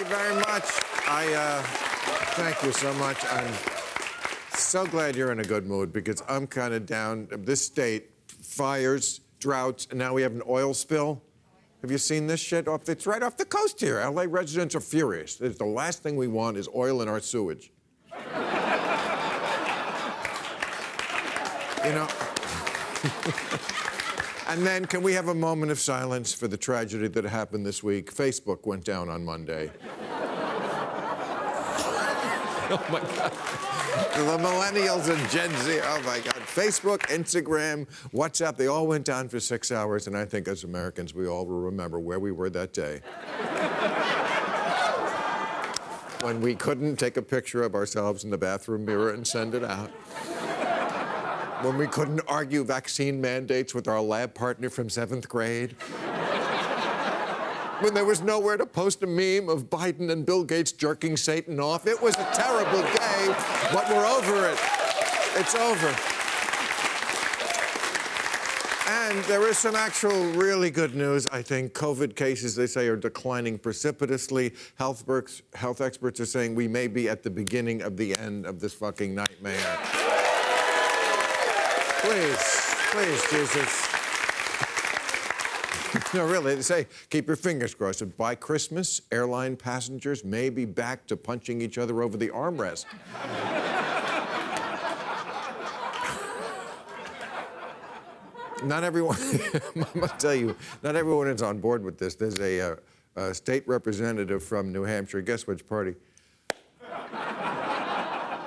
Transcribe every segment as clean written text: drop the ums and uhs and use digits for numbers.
you very much. Thank you so much. I'm so glad you're in a good mood because I'm kind of down. This state, fires, droughts, and now we have an oil spill. Have you seen this shit? It's right off the coast here. LA residents are furious. The last thing we want is oil in our sewage. You know? And then, can we have a moment of silence for the tragedy that happened this week? Facebook went down on Monday. Oh, my God. The millennials and Gen Z, oh, my God. Facebook, Instagram, WhatsApp, they all went down for 6 hours, and I think as Americans, we all will remember where we were that day. When we couldn't take a picture of ourselves in the bathroom mirror and send it out. When we couldn't argue vaccine mandates with our lab partner from 7th grade. When there was nowhere to post a meme of Biden and Bill Gates jerking Satan off. It was a terrible day, but we're over it. It's over. And there is some actual really good news. I think COVID cases, they say, are declining precipitously. Health experts are saying we may be at the beginning of the end of this fucking nightmare. Please, Jesus. No, really, they say, keep your fingers crossed. By Christmas, airline passengers may be back to punching each other over the armrest. Not everyone, I must tell you, not everyone is on board with this. There's a state representative from New Hampshire, guess which party?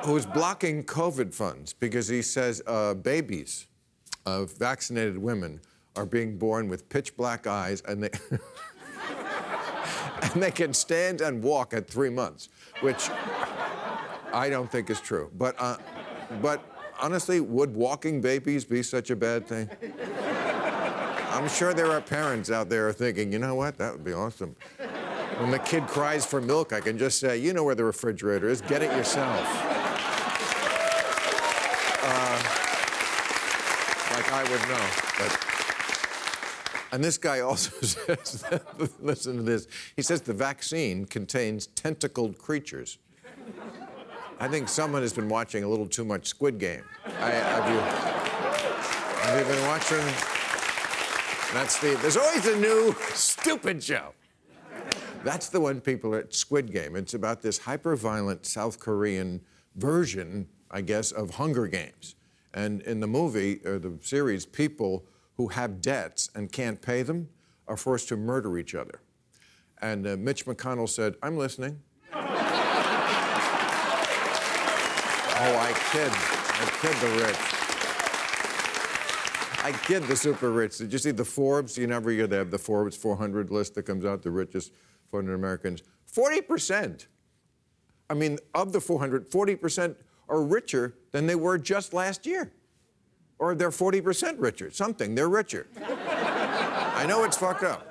Who's blocking COVID funds because he says babies of vaccinated women are being born with pitch black eyes and they and they can stand and walk at 3 months, which I don't think is true. But honestly, would walking babies be such a bad thing? I'm sure there are parents out there thinking, you know what, that would be awesome. When the kid cries for milk, I can just say, you know where the refrigerator is, get it yourself. Like I would know, but... And this guy also says, listen to this, he says the vaccine contains tentacled creatures. I think someone has been watching a little too much Squid Game. Have you been watching? There's always a new stupid show. That's the one people are at Squid Game. It's about this hyper-violent South Korean version, I guess, of Hunger Games. And in the movie, or the series, people who have debts and can't pay them are forced to murder each other. And Mitch McConnell said, I'm listening. Oh, I kid the rich. I kid the super rich. Did you see the Forbes? Every year they have the Forbes 400 list that comes out, the richest 400 Americans. 40%, I mean, of the 400, 40% are richer than they were just last year. Or they're 40% richer, something, they're richer. I know it's fucked up.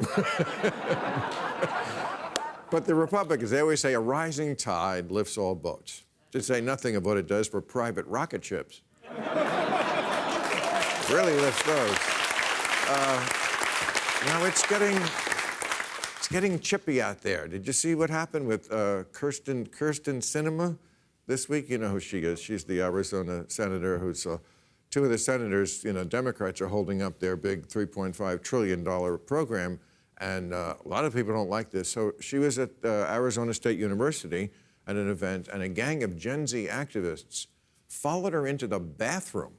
But the Republicans, they always say a rising tide lifts all boats. To say nothing of what it does for private rocket ships. Really lifts those. Now it's getting chippy out there. Did you see what happened with Kirsten Sinema this week? You know who she is. She's the Arizona senator who's... Two of the senators, Democrats are holding up their big $3.5 trillion program, and a lot of people don't like this. So she was at Arizona State University at an event, and a gang of Gen Z activists followed her into the bathroom,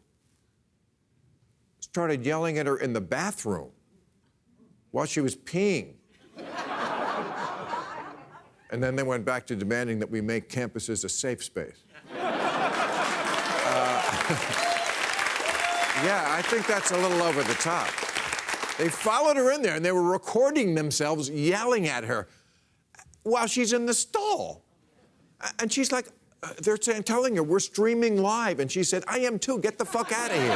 started yelling at her in the bathroom while she was peeing. And then they went back to demanding that we make campuses a safe space. Yeah, I think that's a little over the top. They followed her in there, and they were recording themselves yelling at her while she's in the stall. And she's like, they're telling her, we're streaming live. And she said, I am too, get the fuck out of here.